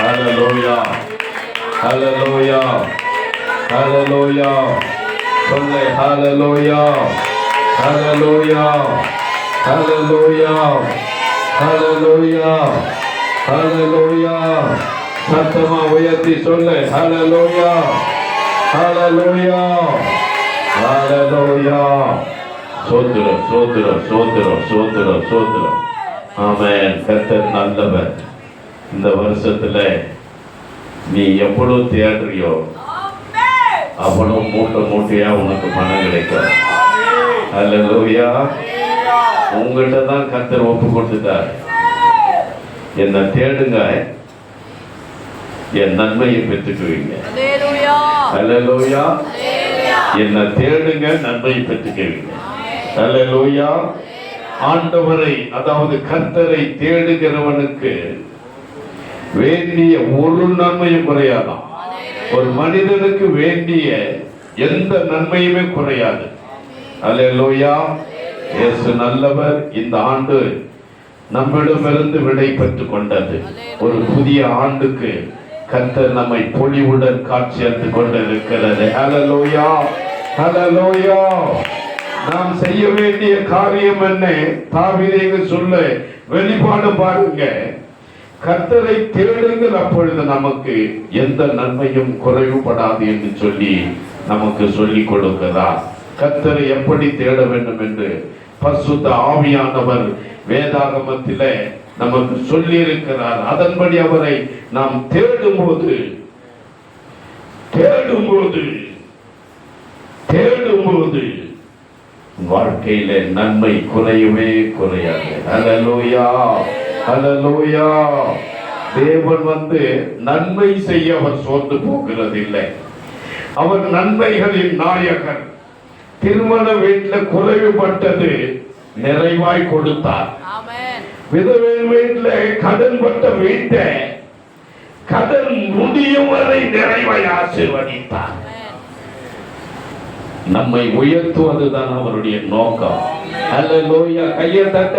Hallelujah. Hallelujah. Hallelujah. சொல்லு Hallelujah. Hallelujah. Hallelujah. Hallelujah. Hallelujah. சத்தமா உயர்த்தி சொல்லு Hallelujah. Hallelujah. Hallelujah. சோத்திரம் சோத்திரம் சோத்திரம் சோத்திரம் சோத்திரம். ஆமென். கர்த்தர் நல்லவர். இந்த வருஷத்துல நீ எவ்வளவு தேடுறியோ அவ்வளவு மூட்டை மூட்டையா உனக்கு பணம் கிடைக்கும். அல்லேலூயா. உங்கள்கிட்ட தான் கர்த்தர் ஒப்பு கொடுத்துட்டார். என்ன தேடுங்க, என் நன்மையை பெற்றுக்குவீங்க. அல்லேலூயா. என்ன தேடுங்க, நன்மையை பெற்றுக்குவீங்க. அல்லேலூயா. ஆண்டவரை, அதாவது கர்த்தரை தேடுகிறவனுக்கு வேண்டிய ஒரு நன்மையும் குறையாதான். ஒரு மனிதனுக்கு வேண்டிய எந்த நன்மையுமே குறையாது. அல்லேலூயா. இயேசு நல்லவர். இந்த ஆண்டு நம்மிடமிருந்து விடை பெற்றுக் கொண்டது. ஒரு புதிய ஆண்டுக்கு கர்த்தர் நம்மை பொலிவுடன் காட்சியளித்துக் கொண்டிருக்கிறது. அல்லேலூயா. அல்லேலூயா. நாம் செய்ய வேண்டிய காரியம் என்ன? தாவீது சொல்ல வெளிப்பாடு பாருங்க. கர்த்தரை தேடுங்கள், அப்பொழுது நமக்கு எந்த நன்மையும் குறைவுபடாது என்று சொல்லி நமக்கு சொல்லிக் கொடுக்கிறார். கர்த்தரை எப்படி தேட வேண்டும் என்று பரிசுத்த ஆவியானவர் வேதாகமத்திலே நமக்கு சொல்லி இருக்கிறார். அதன்படி அவரை நாம் தேடும்போது வாழ்க்கையில நன்மை குறையவே குறையாது. அல்லேலூயா. அல்லேலூயா. தேவன் நன்மை செய்ய அவர் சோர்ந்து போகிறதில்லை. அவர் நன்மைகளின் நாயகர். திருமண வீட்டில் குறைவுபட்டது நிறைவாய் கொடுத்தார். விதவை வீட்டில் கடன் பட்ட வீட்டை கடன் முடியும் வரை நிறைவாய் ஆசீர்வதித்தார். நம்மை உயர்த்துவதுதான் அவருடைய நோக்கம். அல்லேலூயா. கையை தட்ட.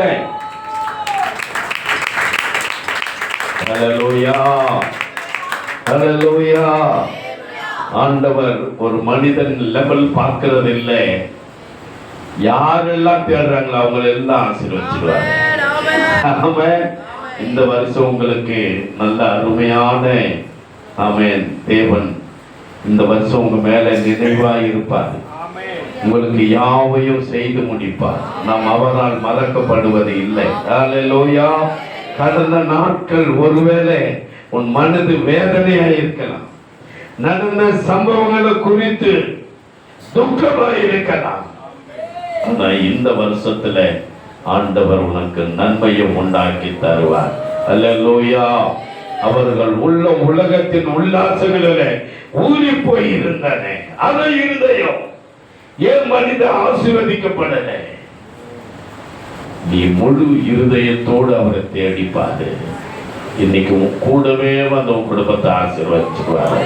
அல்லேலூயா. அல்லேலூயா. ஆண்டவர் ஒரு மனிதன் லெவல் பார்க்கிறது இல்லை. யாரெல்லாம் தேடுறாங்களோ அவங்க எல்லாம் ஆசீர்வதிச்சிருவாங்க. ஆமென். இந்த வருஷம் உங்களுக்கு நல்ல அருமையான ஆமென் தேவன் இந்த வருஷம் உங்க மேல நினைவாய் இருப்பார். உங்களுக்கு யாவையும் செய்து முடிப்பார். நாம் அவரால் மறக்கப்படுவது இல்லை. அல்லேலூயா. கடந்த நாட்கள் ஒருவேளை உன் மனது வேதனையாக இருக்கலாம். நடந்த சம்பவங்களை குறித்து துக்கமாய் இருக்கலாம். ஆனா இந்த வருஷத்துல ஆண்டவர் உனக்கு நன்மையும் உண்டாக்கி தருவார். அல்லேலூயா. அவர்கள் உள்ள உலகத்தின் உல்லாசங்களிலே ஊறி போய் இருந்தன. அது இருதயம் ஏன் மனித ஆசீர்வதிக்கப்படல? நீ முழு இருதயத்தோடு அவரை தேடிப்பாரு. இன்னைக்கு உன் கூடவே வந்து உன் குடும்பத்தை ஆசீர்வதிச்சுக்குவாரு.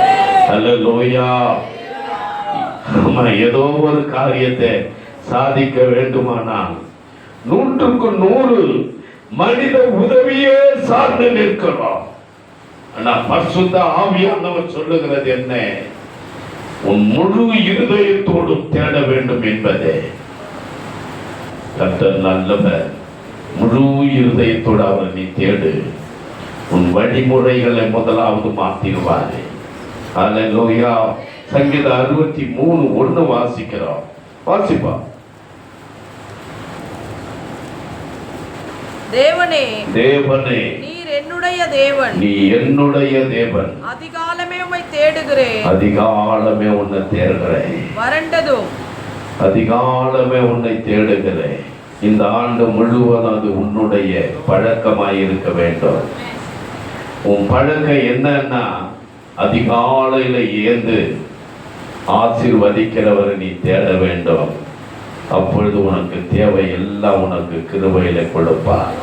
அல்லேலூயா. ஏதோ ஒரு காரியத்தை சாதிக்க வேண்டுமானால் 100க்கு 100 மனித உதவியே சார்ந்து நிற்கிறோம். ஆனா பரிசுத்த ஆவியானவர் சொல்லுகிறது என்ன? உன் முழு இருதயத்தோடு தேட வேண்டும் என்பதே. கர்த்தர் நல்லவர். முழு இருதயத்தோடு அவர் நீ தேடு. உன் வழிமுறைகளை முதலாவது மாத்திடுவாரு. அல்லேலூயா. சங்கீதம் 63:1 வாசிக்கிறோம். வாசிப்பா. தேவனே, தேவனே, நீர் என்னுடைய தேவன். நீ என்னுடைய தேவன். அதிகாலமே உம்மை தேடுகிறேன். அதிகாலமே உன்னை தேடுகிறேன். வறண்டதும் அதிகாலமே உன்னை தேடுகிறேன். இந்த ஆண்டு முழுவதும் அது உன்னுடைய பழக்கமாய் இருக்க வேண்டும். உன் பழக்கம் என்னன்னா அதிகாலையில ஏந்து ஆசீர்வதிக்கிறவரை நீ தேட வேண்டும். அப்பொழுது உனக்கு தேவை எல்லாம் உனக்கு கிருபையில கொடுப்பார்.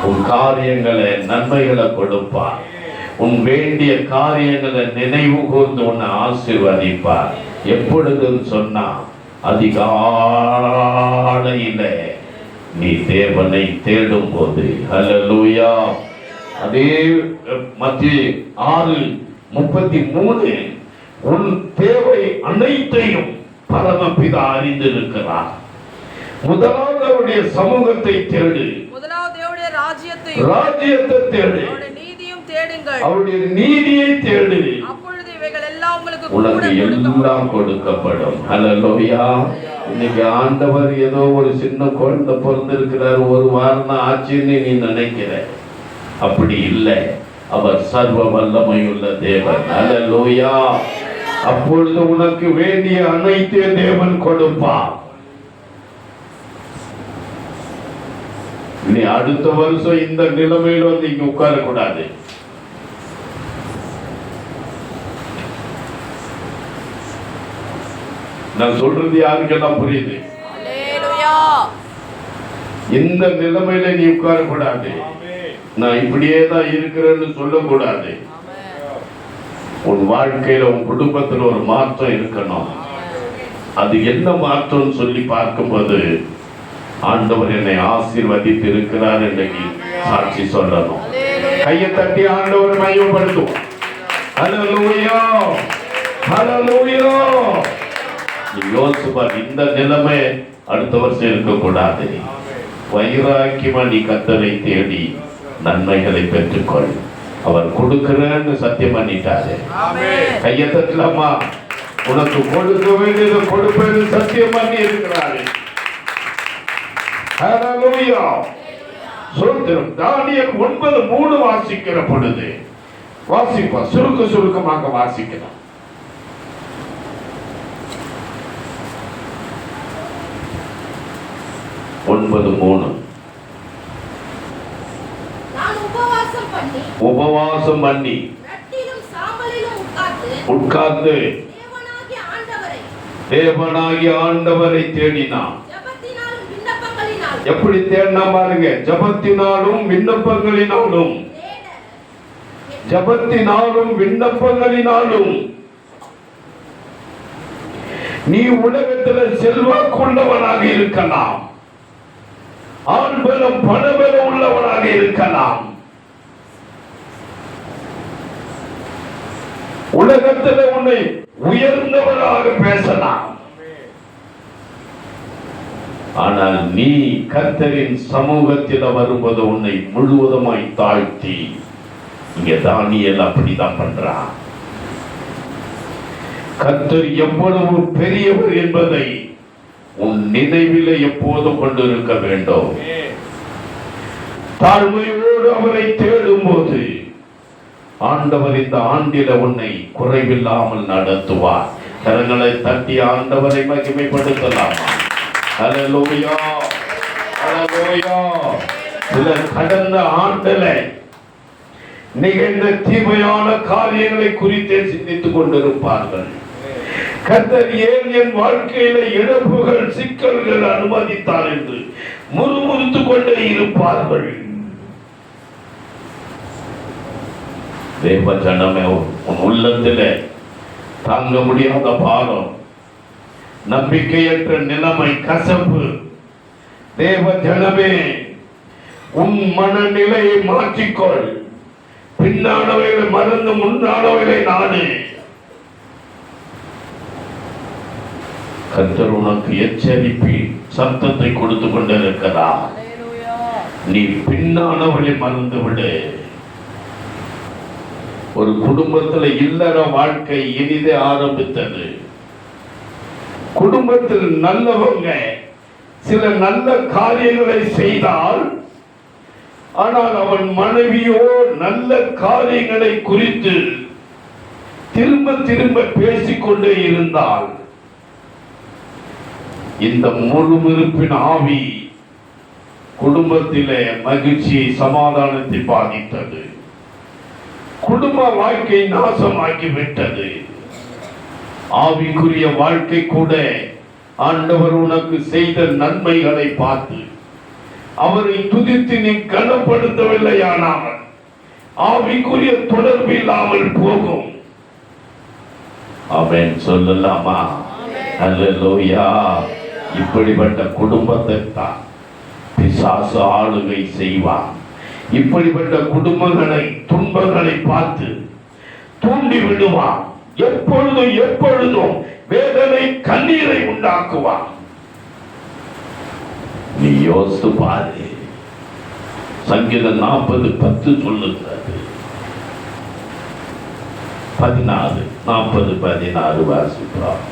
உன் காரியங்களை நன்மைகளை கொடுப்பார். உன் வேண்டிய காரியங்களை நினைவு கூர்ந்து உன்னை ஆசீர்வதிப்பார். எப்பொழுதுன்னு சொன்னா அதிகாலையில நீ தேவனை தேடும் போது. அல்லேலூயா. அதே மத்திய 6:33 உன் தேவை அனைத்தையும் பரமபிதா அறிந்திருக்கிறார். முதலாவது அவருடைய சமூகத்தை தேடு, முதலாவது தேவனுடைய ராஜ்யத்தை தேடு, அவருடைய நீதியும் தேடுங்கள், அவருடைய நீதியை தேடு, அப்பொழுது இவைகள் எல்லாம் உங்களுக்கு எல்லாம் கொடுக்கப்படும். ஹல்லேலூயா. இன்னைக்கு ஆண்டவர் ஏதோ ஒரு சின்ன குழந்தை பிறந்திருக்கிறார், ஒரு வாரம் ஆச்சுன்னு நீ நினைக்கிற, அப்படி இல்லை. அவர் சர்வ வல்லமையுள்ள தேவன். ஹல்லேலூயா. அப்பொழுது உனக்கு வேண்டிய அனைத்தையும் தேவன் கொடுப்பார். நீ அடுத்த வருஷம் இந்த நிலைமையில வந்து இங்க உட்கார கூடாது. நான் சொல்றது யாருக்கெல்லாம் புரியுது? இந்த நிலைமையில நீ உட்கார கூடாது. நான் இப்படியே தான் இருக்கிறேன்னு சொல்லக்கூடாது. உன் வாழ்க்கையில உன் குடும்பத்தில் ஒரு மாற்றம் இருக்கணும். அது என்ன மாற்றம் சொல்லி பார்க்கும்போது, ஆண்டவர் என்னை ஆசீர்வதித்து இருக்கிறார் என்று சாட்சி சொல்லணும். கையை தட்டி ஆண்டவரை மையப்படுத்தும். ஹல்லேலூயா, ஹல்லேலூயா. நீ யோசிப்பார், இந்த நிலைமை அடுத்த வருஷம் இருக்கக்கூடாது. வைராக்கியமா நீ கர்த்தரை தேடி நன்மைகளை பெற்றுக்கொள். அவர் கொடுக்கிறேன்னு சத்தியம் பண்ணிட்டாரு. கையை தட்டலாமா? உனக்கு கொடுக்க வேண்டியதை கொடுப்பேன்னு சத்தியம் பண்ணி இருக்கிறாரு. ஹல்லேலூயா. சோத்திரம். தானியேல் 9:3 வாசிக்கிற பொழுது வாசிப்பா, சுருக்கமாக வாசிக்கலாம். 9:3 உபவாசம் பண்ணி உட்கார்ந்து தேவனாகிய ஆண்டவரை தேடினான். எப்படி தேடினா பாருங்க. ஜபத்தினாலும் விண்ணப்பங்களினாலும், ஜபத்தினாலும் விண்ணப்பங்களினாலும். நீ உலகத்தில் செல்வாக்குள்ளவனாக இருக்கலாம், ஆண்பலம் பணபலம் உள்ளவனாக இருக்கலாம், உலகத்தில் உன்னை உயர்ந்தவனாக பேசலாம். ஆனால் நீ கர்த்தரின் சமூகத்தில் வரும்போது உன்னை முழுவதுமாய் தாழ்த்தி, இங்க தானியேல் அப்படிதான் பண்றான். கர்த்தர் எவ்வளவு பெரியவர் என்பதை உன் நினைவில் எப்போதும் கொண்டிருக்க வேண்டும். தாழ்மையோடு அவரை தேடும் போது ஆண்டவர் இந்த ஆண்டில உன்னை குறைவில்லாமல் நடத்துவார். கரங்களை தட்டி ஆண்டவரை மகிமைப்படுத்தலாமா? ஹல்லேலூயா, ஹல்லேலூயா. சிலர் கடந்த ஆண்டுல நிகழ்ந்த தீமையான காரியங்களை குறித்தே சிந்தித்துக் கொண்டிருப்பார்கள். கர்த்தர் ஏன் என் வாழ்க்கையில இழப்புகள் சிக்கல்கள் அனுமதித்தார் என்று முறுமுறுத்துக் கொண்டே இருப்பார்கள். தேவ ஜனமே, உன் உள்ளத்தில தாங்க முடியாத பாரம், நம்பிக்கையற்ற நிலைமை, கசப்பு. தேவ ஜனமே, உன் மனநிலையை மாற்றிக்கொள். பின்னானவைகளை மறந்து முன்னானவைகளை நாடு. கர்த்தர் உனக்கு எச்சரிப்பி சத்தத்தை கொடுத்து கொண்டிருக்கிறார். நீ பின்னானவளை மறந்து விடு. ஒரு குடும்பத்தில் இல்லற வாழ்க்கை இனிதே ஆரம்பித்தது. குடும்பத்தில் நல்லவங்க சில நல்ல காரியங்களை செய்தால், ஆனால் அவன் மனைவியோ நல்ல காரியங்களை குறித்து திரும்ப திரும்ப பேசிக்கொண்டே இருந்தால், இந்த முழுமிருப்பின் ஆவி குடும்பத்திலே மகிழ்ச்சியை சமாதானத்தை பாதித்தது. குடும்ப வாழ்க்கை நாசமாக்கிவிட்டது. ஆவிக்குரிய வாழ்க்கை கூட ஆண்டவர் உனக்கு செய்த நன்மைகளை பார்த்து அவரை துதித்து நீ கனப்படுத்தவில்லையானால் ஆவிக்குரிய தொடர்பு இல்லாமல் போகும். ஆமென் சொல்லலாமா? அல்லேலூயா. இப்படிப்பட்ட குடும்பத்தை தான் பிசாசு ஆளுகை செய்வான். இப்படிப்பட்ட குடும்பங்களை துன்பங்களை பார்த்து தூண்டி விடுவான். எப்பொழுதும் எப்பொழுதும் வேதனை கண்ணீரை உண்டாக்குவான். நீ யோசித்து பாரு. சங்கீதம் 40:10 சொல்லுகிறது. 14:40-16 வாசிப்பார்.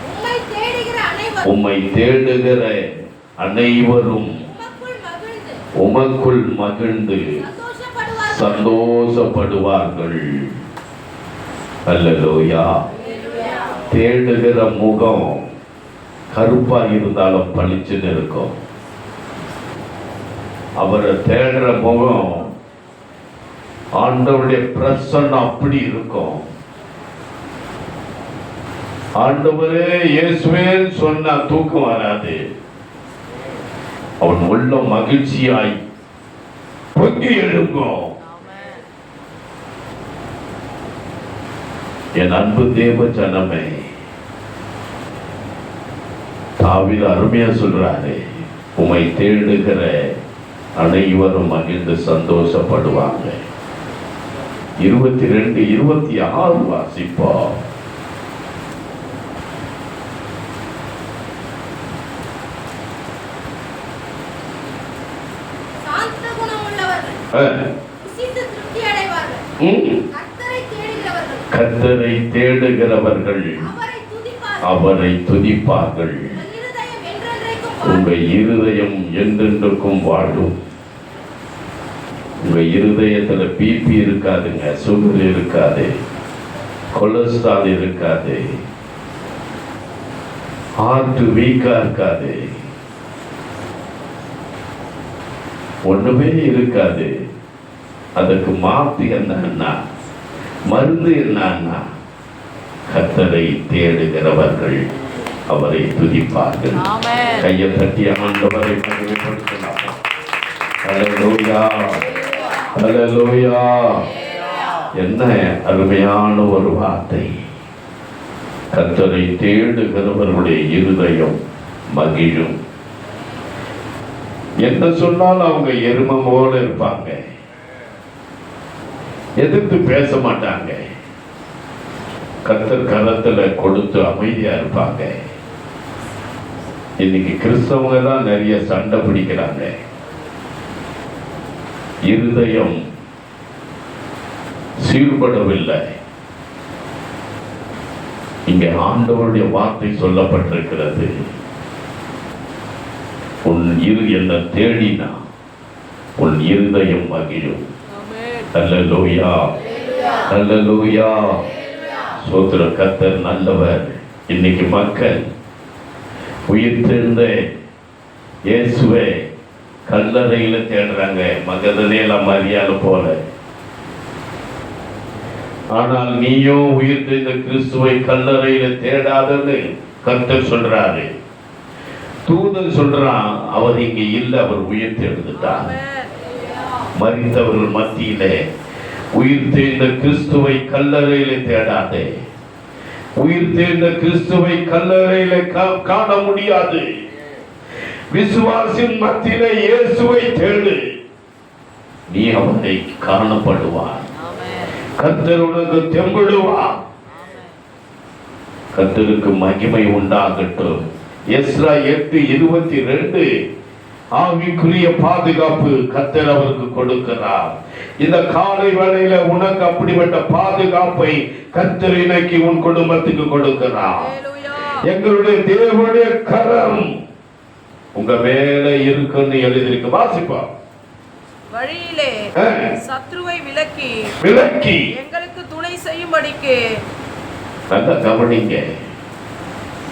உம்மை தேடுகிற அனைவரும் உமக்குள் மகிழ்ந்து சந்தோஷப்படுவார்கள். அல்லேலூயா. தேடுகிற முகம் கருப்பா இருந்தாலும் பளிச்சுன்னு இருக்கும். அவரை தேடுற முகம் ஆண்டவருடைய பிரசன்னம் அப்படி இருக்கும். ஆண்டவரே இயேசுவேன்னு சொன்னா தூக்கம் வராது. அவன் உள்ள மகிழ்ச்சியாய் பொங்கி எழும்பும். என் அன்பு தேவ ஜனமே, தாவீது அருமையா சொல்றாரு, உம்மை தேடுகிற அனைவரும் மகிழ்ந்து சந்தோஷப்படுவாங்க. 22-26 வாசிப்போம். கர்த்தரை தேடுகிறவர்கள் அவரை துதிப்பார்கள். உங்க இருதயம் என்றென்றைக்கும் வாழும். உங்க இருதயத்துல பிபி இருக்காதுங்க, சுகர் இருக்காது, கொலஸ்ட்ரால் இருக்காது, ஹார்ட் வீக்கா இருக்காது, ஒண்ணுமே இருக்காது. அதுக்கு மாத்து என்னன்னா, மருந்து என்னன்னா, கர்த்தரை தேடுகிறவர்கள் அவரை துதிப்பார்கள். கையை தட்டி ஆண்டவரை மகிமைப்படுத்தலாம். ஹல்லேலூயா, ஹல்லேலூயா. என்ன அருமையான ஒரு வார்த்தை. கர்த்தரை தேடுகிறவர்களுடைய இருதயம் மகிழும். என்ன சொன்னாலும் அவங்க எருமை போல இருப்பாங்க, எதிர்த்து பேச மாட்டாங்க. கர்த்தர் கரத்துல கொடுத்து அமைதியா இருப்பாங்க. இன்னைக்கு கிறிஸ்தவங்க தான் நிறைய சண்டை பிடிக்கிறாங்க. இருதயம் சீர்படவில்லை. இங்கே ஆண்டவருடைய வார்த்தை சொல்லப்பட்டிருக்கிறது. உன் என்ன தேடினா உன் இருதயம் மகிழும். அல்லேலூயா, அல்லேலூயா. சோத்திர கர்த்தர் நல்லவர். இன்னைக்கு மக்கள் உயிர்த்தெழுந்த இயேசுவை கல்லறையில தேடுறாங்க, மகதலேல மரியாதை போல. ஆனால் நீயும் உயிர்த்தெழுந்த கிறிஸ்துவை கல்லறையில தேடாதன்னு கர்த்தர் சொல்றாரு. தூதன் சொல்றான், அவர் இங்க இல்லை, அவர் உயிர்த்தெழுந்துட்டார். மரித்தவர்கள் மத்தியிலே உயிர்த்தெழுந்த கிறிஸ்துவை கல்லறையில தேடாதே. உயிர்த்தெழுந்த கிறிஸ்துவை கல்லறையில காண முடியாது. விசுவாசின் மத்தியிலே இயேசுவை தேடு, நீ அவனை காணப்படுவார். கர்த்தர் உனக்கு தெம்படுவார். கர்த்தருக்கு மகிமை உண்டாகட்டும். எஸ்ரா 8:22 ஆவிக்குரிய பாதுகாப்பு கர்த்தர் அவருக்கு கொடுக்கிறார். இந்த காலை வேளையில உனக்கு அப்படிப்பட்ட பாதுகாப்பை கர்த்தர் இன்னைக்கு உன் குடும்பத்துக்கு கொடுக்கிறார். எங்களுடைய தேவனுடைய கரம் உங்க மேல இருக்குன்னு எழுதிருக்கு. வாசிப்பா. வழியிலே சத்ருவை விலக்கி எங்களுக்கு துணை செய்யும்படிக்கு. நல்ல கவனிங்க.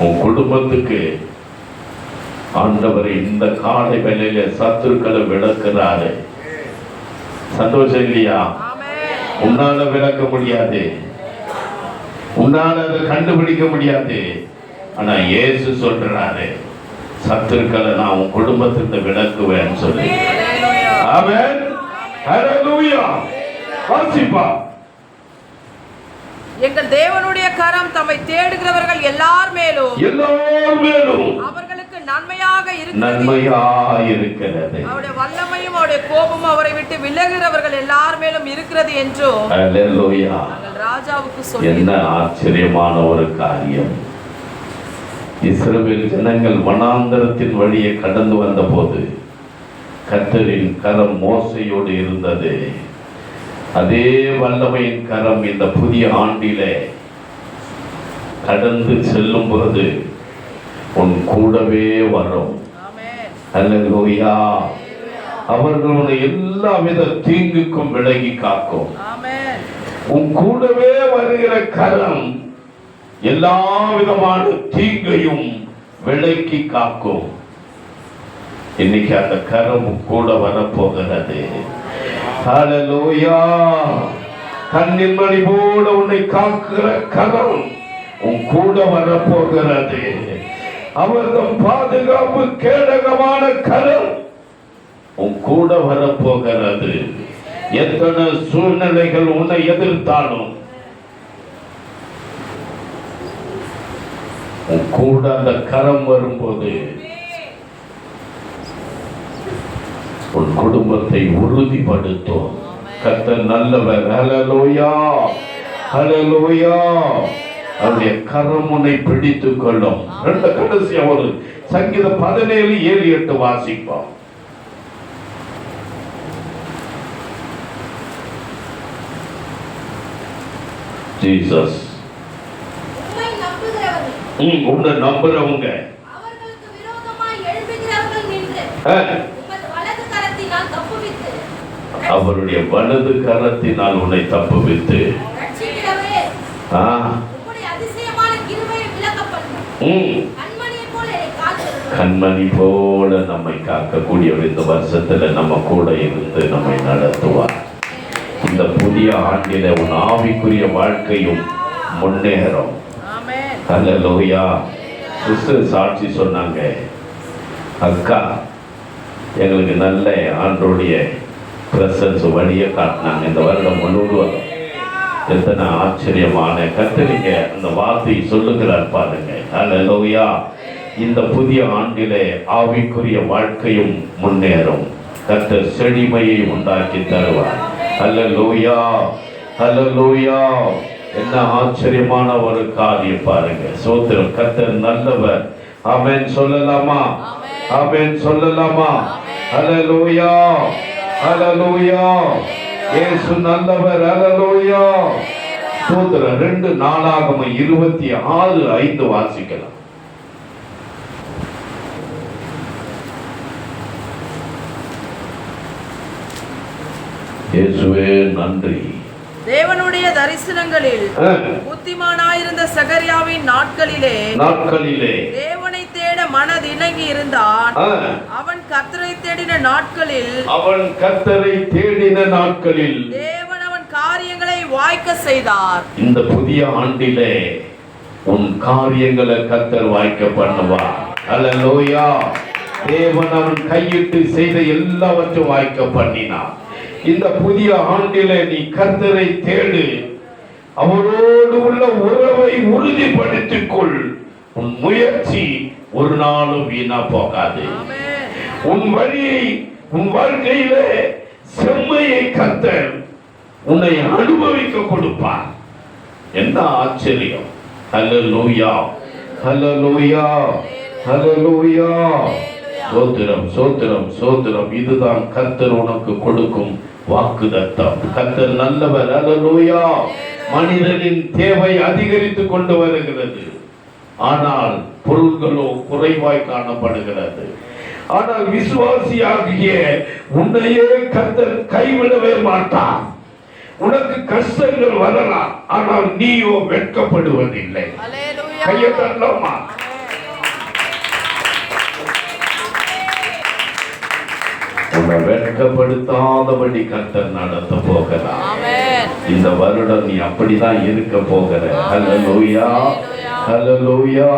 உன் குடும்பத்துக்கு ஆண்டவர் இந்த காலை வேளையில சத்துருக்களை விளக்குறாரு. சந்தோஷம் இல்லையா? உன்னால விளக்க முடியாது, உன்னால அதை கண்டுபிடிக்க முடியாது. ஆனா இயேசு சொல்றாரு, சத்துருக்களை நான் உன் குடும்பத்திற்கு விளக்குவேன்னு சொல்லி. ஆமென், ஹல்லேலூயா. வாசிப்பா. எங்கள் தேவனுடைய கரம் தம்மை தேடுகிறவர்கள் எல்லார் மேலும் அவர்களுக்கு நன்மையாக இருக்கிறது. அவருடைய வல்லமையும் அவருடைய கோபமும் அவரை விட்டு விலகுகிறவர்கள் எல்லார் மேலும் இருக்கிறது என்றும் அல்லேலூயா. ராஜாவுக்கு சொல்லி. என்ன ஆச்சரியமான ஒரு காரியம்! இஸ்ரவேல் ஜனங்கள் வனாந்தரத்தின் வழியே கடந்து வந்த போது கர்த்தரின் கரம் மோசையோடு இருந்தது. அதே வல்லமையின் கரம் இந்த புதிய ஆண்டிலே கடந்து செல்லும் பொழுது உன் கூடவே வரும். அல்லேலூயா. அவர்களுடைய எல்லா வித தீங்குக்கும் விலகி காக்கும். உன் கூடவே வருகிற கரம் எல்லா விதமான தீங்கையும் விலக்கி காக்கும். இன்னைக்கு அந்த கரம் கூட வரப்போகிறது. ஹல்லேலூயா. கண்ணின் மணி போல உன்னை காக்கிற கரம் உன் கூட வரப்போகிறது. அவர்தம் பாதுகாப்பு கேடகமான கரம் உன் கூட வரப்போகிறது. எத்தனை சூழ்நிலைகள் உன்னை எதிர்த்தாலும் உன் கூட அந்த கரம் வரும்போது உன் குடும்பத்தை உறுதிப்படுத்தும். கர்த்தர் நல்லவர். ஹல்லேலூயா. ஹல்லேலூயா. அவருடைய கரம் உன்னை பிடித்துக் கொள்ளும். ரெண்டு கடைசியா ஒரு சங்கீதம் 17:7-8 வாசிப்போம். ஜீசஸ் உன்னை நம்புறவங்க அவருடைய வலது கரத்தினால் உன்னை தப்புவித்து கண்மணி போல நம்மை காக்கக்கூடிய இந்த வருஷத்துல நம்ம கூட இருந்து நம்மை நடத்துவார். இந்த புதிய ஆண்டில உன் ஆவிக்குரிய வாழ்க்கையும் முன்னேறும். அல்லேலூயா. சிஸ்டர் சாட்சி சொன்னாங்க, அக்கா எங்களுக்கு நல்ல ஆண்டோடைய பிரசன்ஸ் வழியை காட்டினாங்க இந்த வருடம் முழுவதும். எத்தனை ஆச்சரியமான கர்த்தரிங்க அந்த வார்த்தை சொல்லுகிறார் பாருங்க. அல்லேலூயா. இந்த புதிய ஆண்டிலே ஆவிக்குரிய வாழ்க்கையும் முன்னேறும். கர்த்தர் செழிமையை உண்டாக்கி தருவார். அல்லேலூயா. அல்லேலூயா. என்ன ஆச்சரியமான ஒரு காரியம் பாருங்க. சோத்திரம். கர்த்தர் நல்லவர். ஆமென் சொல்லலாமா? ஆமென் சொல்லலாமா? அல்லேலூயா. அல்லேலூயா. இயேசு நல்லவர். அல்லேலூயா. சோத்திரம். 2 நாளாகமம் 26:5 வாசிக்கலாம். இயேசுவே நன்றி. தேவனுடைய தரிசனங்களில் புத்திமானாயிருந்த சகரியாவின் நாட்களிலே தேவனை தேட மனதிணங்கி இருந்தான். அவன் கர்த்தரை தேடின நாட்களில் தேவன் அவன் காரியங்களை வாய்க்க செய்தார். இந்த புதிய ஆண்டிலே உன் காரியங்களை கர்த்தர் வாய்க்க பண்ணுவார். அல்லேலூயா. தேவன் அவன் கையிட்டு செய்த எல்லாவற்றையும் வாய்க்க பண்ணினார். இந்த புதிய ஆண்டிலே நீ கர்த்தரை தேடு. அவரோடு உள்ள உறவை உறுதிப்படுத்திக் கொள். உன் முயற்சி ஒரு நாளும் வீணா போகாது. உன் வழியை உன் வாழ்க்கையிலே செம்மையை கர்த்தர் உன்னை அனுபவிக்க கொடுப்பார். என்ன ஆச்சரியம்! ஹல்லேலூயா. ஹல்லேலூயா. ஹல்லேலூயா. சோத்திரம் சோத்திரம் சோத்திரம். இதுதான் கர்த்தர் உனக்கு கொடுக்கும் வாக்குதத்தம். கர்த்தர் நல்லவர். அல்லேலூயா. மனிதனின் தேவை அதிகரித்து கொண்டு வருகிறது. ஆனால் பொருள்களோ குறைவாய் காணப்படுகிறது. ஆனால் விசுவாசியாகிய உன்னையே கர்த்தர் கைவிடவே மாட்டார். உனக்கு கஷ்டங்கள் வரலாம், ஆனால் நீயோ வெட்கப்படுவதில்லை. கையை தட்டலாமா? உன்னை வெட்கப்படுத்தாதபடி கர்த்தர் நடத்த போகிறார். இந்த வருடம் நீ அப்படிதான் இருக்க போகிற. ஹல்லேலூயா. ஹல்லேலூயா.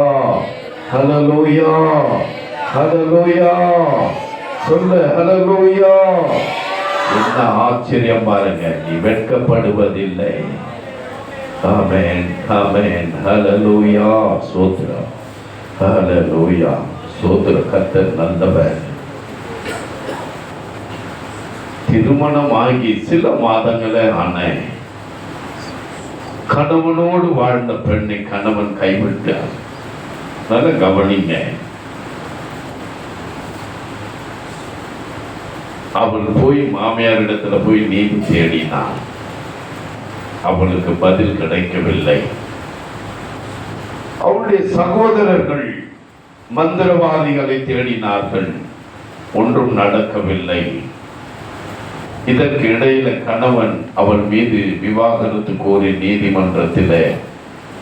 ஹல்லேலூயா. ஹல்லேலூயா. சொல்லு ஹல்லேலூயா. என்ன ஆச்சரியம் பாருங்க. நீ வெட்கப்படுவதில்லை. ஆமென். ஆமென். ஹல்லேலூயா. ஸ்தோத்திரம். ஹல்லேலூயா. சோதர கர்த்தர் நல்லவர். திருமணமாகி சில மாதங்களே ஆன கணவனோடு வாழ்ந்த பெண்ணை கணவன் கைவிட்டார். நல்ல கவனிங்க. அவள் போய் மாமியார் இடத்துல போய் நீதி தேடினாள். அவளுக்கு பதில் கிடைக்கவில்லை. அவளுடைய சகோதரர்கள் மந்திரவாதிகளை தேடினார்கள். ஒன்றும் நடக்கவில்லை. இதற்கு இடையில கணவன் அவள் மீது விவாகரத்து கோரி நீதிமன்றத்தில்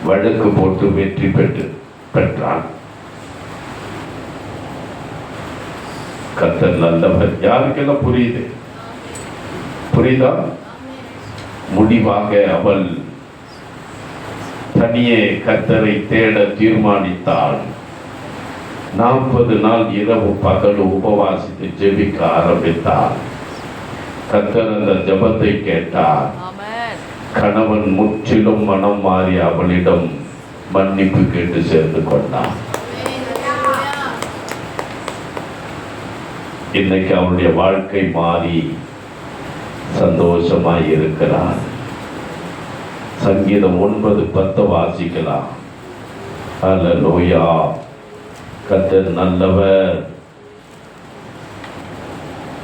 வழக்கு போட்டு வெற்றி பெற்றான். கர்த்தர் நல்லவர். யாருக்கெல்லாம் புரியுதா? முடிவாக அவள் தனியே கர்த்தரை தேட தீர்மானித்தாள். 40 நாள் இரவு பகல் உபவாசித்து ஜெபிக்க ஆரம்பித்தாள். கர்த்தர் அந்த ஜெபத்தை கேட்டார். கணவன் முற்றிலும் மனம் மாறி அவளிடம் மன்னிப்பு கேட்டு சேர்ந்து கொண்டான். இன்னைக்கு அவளுடைய வாழ்க்கை மாறி சந்தோஷமாய் இருக்கிறார். சங்கீதம் 9:10 வாசிக்கலாம். அல்லேலூயா. கர்த்தர் நல்லவர்.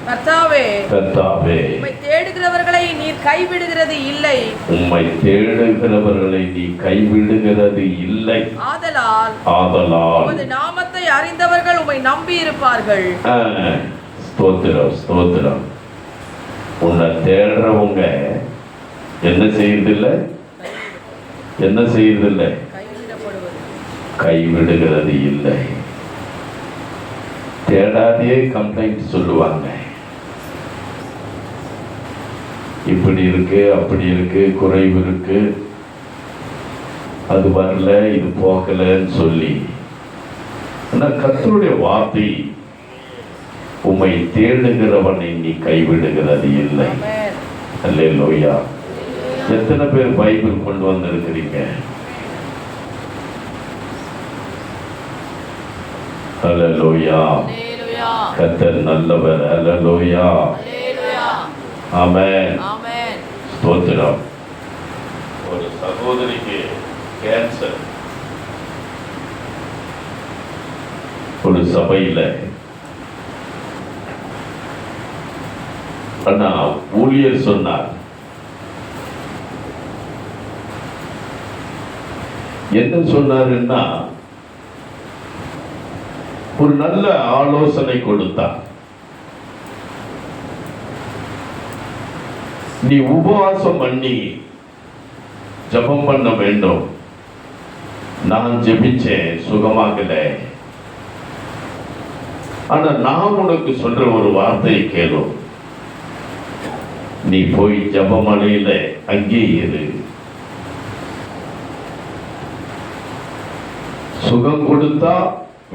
கர்த்தாவே, உம்மை தேடுகிறவர்களை நீர் கைவிடுகிறது இல்லை. உம்மை தேடுகிறவர்களை நீ கைவிடுகிறது இல்லை. ஆதலால் உமது நாமத்தை அறிந்தவர்கள் உம்மை நம்பி இருப்பார்கள். ஸ்தோத்திரம். உன்னை தேடுறவங்க என்ன செய்யறதில்லை? கைவிடுகிறது இல்லை. தேடாதே கம்ப்ளைண்ட் சொல்லுவாங்க. இப்படி இருக்கு, அப்படி இருக்கு, குறைவு இருக்கு, அது வரல, இது போகலன்னு சொல்லி. ஆனால் கர்த்தருடைய வார்த்தை உம்மை தேடுகிறவனை நீ கைவிடுகிறது இல்லை. அல்லேலூயா. எத்தனை பேர் பைபிள் கொண்டு வந்திருக்கிறீங்க? அல்லேலூயா. கர்த்தர் நல்லவர். அல்லேலூயா. ஆமென். ஸ்தோத்திரம். ஒரு சகோதரிக்கு கேன்சர். ஒரு சபையில அண்ணா ஊழியர் சொன்னார், என்ன சொன்னாருன்னா, ஒரு நல்ல ஆலோசனை கொடுத்தார். நீ உபவாசம் பண்ணி ஜெபம் பண்ண வேண்டும். நான் ஜெபிச்சேன், சுகமாகல. ஆனா நான் உனக்கு சொல்ற ஒரு வார்த்தையை கேளு. நீ போய் ஜெபமலையில அங்கே இரு. சுகம் கொடுத்தா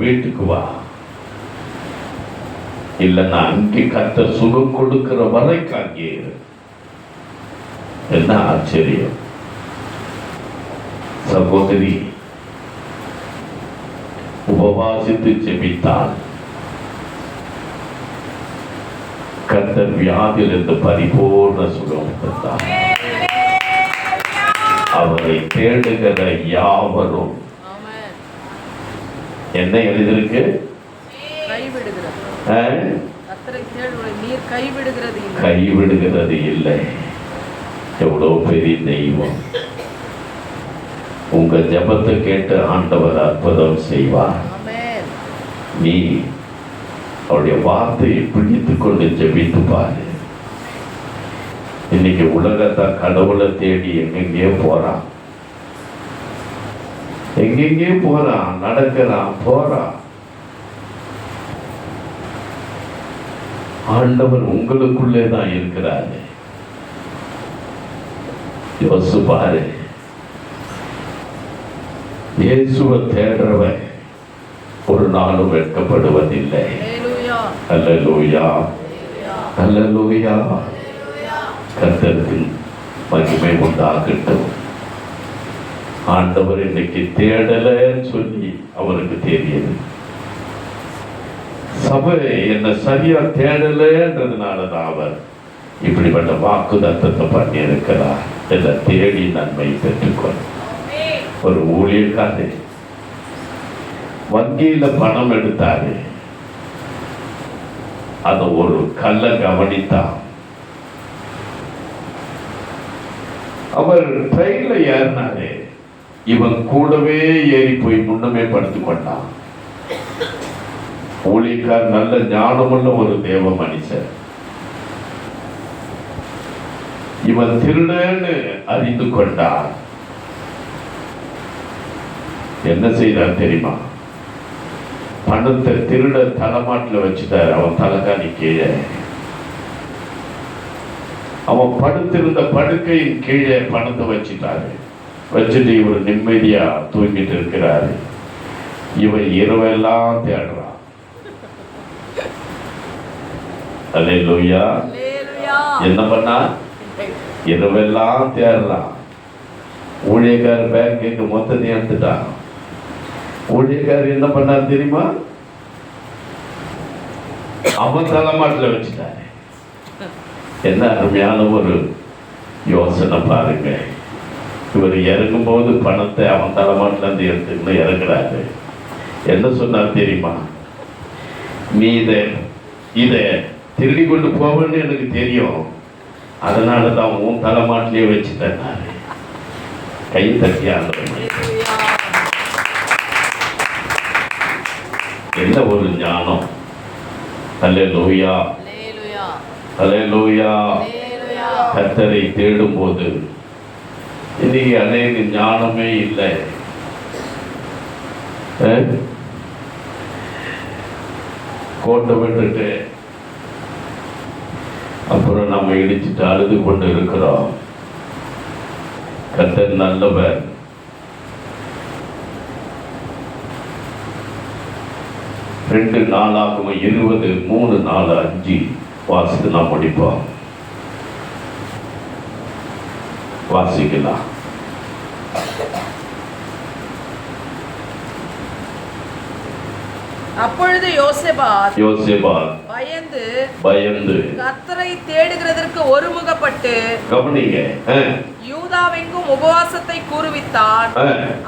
வீட்டுக்கு வா. இல்லைன்னா அங்கே கர்த்தர் சுகம் கொடுக்கிற வரைக்கும் அங்கே இரு. என்ன ஆச்சரியம்! சகோதரி உபவாசித்து ஜெபித்தாள். கர்த்தர் வியாதியிலிருந்து பரிபூர்ண சுகம் தந்தார். அவரை தேடுகிற யாவரும் என்ன எழுதிருக்கு? கைவிடுகிறது இல்லை. எவ்வளவு பெரிய தெய்வம்! உங்க ஜெபத்தை கேட்டு ஆண்டவர் அற்புதம் செய்வார். நீ அவருடைய வார்த்தையை பிடித்துக் கொண்டு ஜெபித்து பாரு. இன்னைக்கு உலகத்தை கடவுளை தேடி எங்கெங்கே போறான், நடக்கிறான், போறான். ஆண்டவர் உங்களுக்குள்ளே தான் இருக்கிறாரு. யோசிச்சு பாரு. இயேசுவை தேடுறவன் ஒரு நாளும் வெட்கப்படுவதில்லை. அல்லேலூயா. அல்லேலூயா. கர்த்தருக்கு மகிமை உண்டாகட்டும். ஆண்டவர் இன்னைக்கு தேடலன்னு சொல்லி அவருக்கு தெரியுது. சபை என்ன சரியா தேடலன்றதுனாலதான் அவர் இப்படிப்பட்ட வாக்குதத்தத்தை பண்ணி இருக்கிறார். இதை தேடி நன்மை பெற்றுக்கொள். ஒரு ஊழியக்காரர் வங்கியில பணம் எடுத்தாரு. அத ஒரு கல்ல கவனித்தான். அவர் ட்ரெயின்ல ஏறினாரு. இவன் கூடவே ஏறி போய் முன்னமே படுத்துக் கொண்டான். ஊழியக்கார் நல்ல ஞானமுள்ள ஒரு தேவ மனுஷன். இவன் திருடன்னு அறிந்து கொண்டார். என்ன செய்தார் தெரியுமா? பணத்தை திருட தலைமாட்டில் வச்சுட்டார். அவன் தலைகாணி கீழே, அவன் படுத்திருந்த படுக்கையின் கீழே பணத்தை வச்சுட்டாரு. வச்சுட்டு இவர் நிம்மதியா தூங்கிட்டு இருக்கிறாரு. இவன் இரவெல்லாம் தேடுறான். அல்லேலூயா. என்ன பண்ணா? இரவெல்லாம் தேடுறான். ஊழியக்கார பேங்க்கு மொத்தத்தை எடுத்துட்டான். ஊழியக்காரர் என்ன பண்ணார் தெரியுமா? அவன் தலைமாட்டில் வச்சுட்டாரு. என்ன அருமையான ஒரு யோசனை பாருங்க. இவர் இறங்கும் போது பணத்தை அவன் தலைமாட்டில இருந்து எடுத்துக்கிட்டு இறங்குறாரு. என்ன சொன்னார் தெரியுமா? நீ இதை திருடி கொண்டு போவேன்னு எனக்கு தெரியும், அதனாலதான் உன் தலைமாட்டிலேயே வச்சுட்டேன். கை தட்டியான என்ன ஒரு ஞானம்! அல்லேலூயா, அல்லேலூயா. கர்த்தரை தேடும் போது இன்னைக்கு அநேக ஞானமே இல்லை. கோட்டை விட்டுட்டு அப்புறம் நம்ம இடிச்சுட்டு அழுது கொண்டு இருக்கிறோம். கர்த்தர் நல்லவர். ரெண்டு நாளாகும் 20, 3, 4, 5 வாசித்து நாம் முடிப்போம். வாசிக்கலாம். அப்பொழுது யோசேபாத் பயந்து கர்த்தரை தேடுகிறதற்கு ஒருமுகப்பட்டு, கவனிங்க, யூதாவெங்கும் உபவாசத்தை கூறுவித்தான்.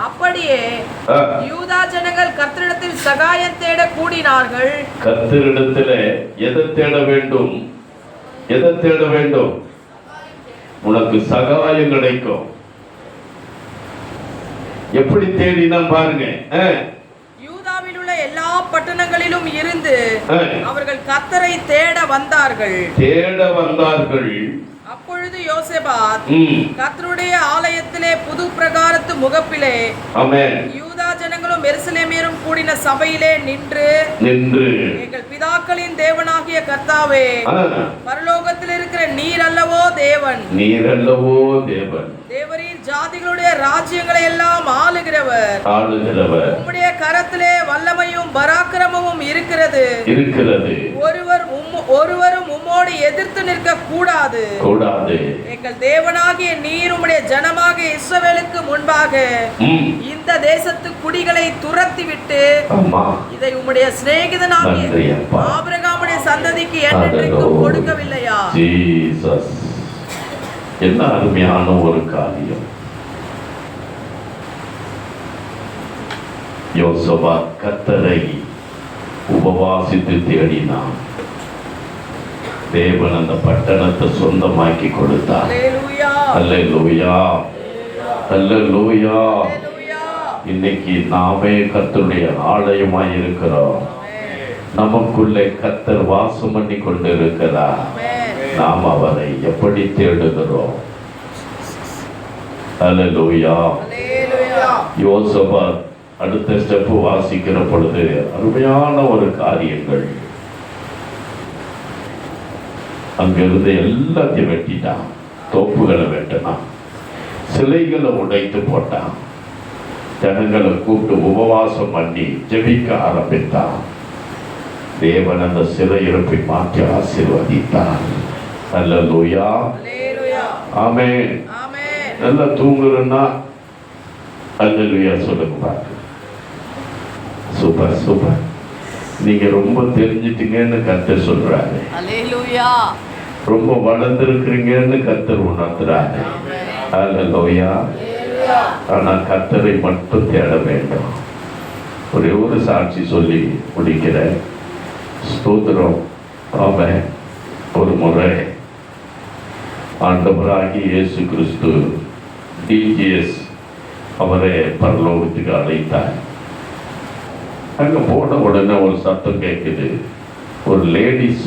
அப்படியே யூதா ஜனங்கள் கர்த்தரிடத்தில் சகாயம் தேட கூடினார்கள். கர்த்தரிடத்தில் எதை தேட வேண்டும்? எதை தேட வேண்டும்? உனக்கு சகாயம் கிடைக்கும். எப்படி தேடினா பாருங்க. யூதாவில் உள்ள எல்லா பட்டணங்களிலும் இருந்து அவர்கள் கர்த்தரை தேட வந்தார்கள். அப்பொழுது யோசேபாத் கர்த்தருடைய ஆலயத்திலே புது பிரகாரத்து முகப்பிலே யூதா ஜனங்களும் எருசலேமியரும் கூடின சபையிலே நின்று எங்கள் பிதாக்களின் தேவனாகிய கர்த்தாவே, பரலோகத்தில் இருக்கிற நீர் அல்லவோ தேவன், தேவரின் ஜாதிகளுடைய ராஜ்யங்களை எல்லாம் ஆளுகிறவர். உம்முடைய கரத்திலே வல்லமையும் பராக்கிரமமும் இருக்கிறது. ஒருவரும் உம்மோடு எதிர்த்து நிற்க கூடாது. எங்கள் தேவனாகிய நீர் உம்முடைய ஜனமாகிய இஸ்ரவேலுக்கு முன்பாக இந்த தேசத்து குடிகளை துரத்திவிட்டு இதை உம்முடைய சிநேகிதனாகிய ஆபிரகாமுடைய சந்ததிக்கு என்றென்றைக்கும் கொடுக்கவில்லையா? என்ன அருமையான ஒரு காரியம்! யோசபாத் கர்த்தரை உபவாசித்து தேடினான். தேவன் அந்த பட்டணத்தை சொந்தமாக்கி கொடுத்தார். அல்லேலூயா, அல்லேலூயா. இன்னைக்கு நாமே கர்த்தருடைய ஆலயமாய் இருக்கிறோம். நமக்குள்ளே கர்த்தர் வாசம் பண்ணி கொண்டு இருக்கிறார். நாம் அவரை எப்படி தேடுகிறோம்? அல்லேலூயா. யோசபாத் அடுத்த ஸ்டெப் வாசிக்கிற பொழுது அருமையான ஒரு காரியங்கள். அங்கிருந்து எல்லாத்தையும் வெட்டிட்டான். தோப்புகளை வெட்டினான், சிலைகளை உடைத்து போட்டான், ஜனங்களை கூப்பிட்டு உபவாசம் பண்ணி ஜெபிக்க ஆரம்பித்தான். தேவன் அந்த சிறையிருப்பை மாற்றி ஆசீர்வதித்தார். அல்லேலூயா, ஆமென். நல்லா தூங்குறன்னா அல்லேலூயா சொல்லுங்க பாருங்க. Super super. நீங்க ரொம்ப தெரிஞ்சிட்டீங்கன்னு கர்த்தர் சொல்றாரு. அல்லேலூயா. ரொம்ப வளர்ந்திருக்கிறீங்கன்னு கர்த்தர் உணர்த்துறாரு. அல்லேலூயா. ஆனா கர்த்தரை மட்டும் தேட வேண்டும். ஒரே ஒரு சாட்சி சொல்லி முடிக்கிறேன். ஸ்தோத்திரம். ஆமென். ஒரு முறை ஆண்டவராகிய இயேசு கிறிஸ்து டிஜிஎஸ் அவரை பரலோகத்துக்கு அழைத்தார். அங்க போன உடனே ஒரு சத்தம் கேட்குது. ஒரு லேடிஸ்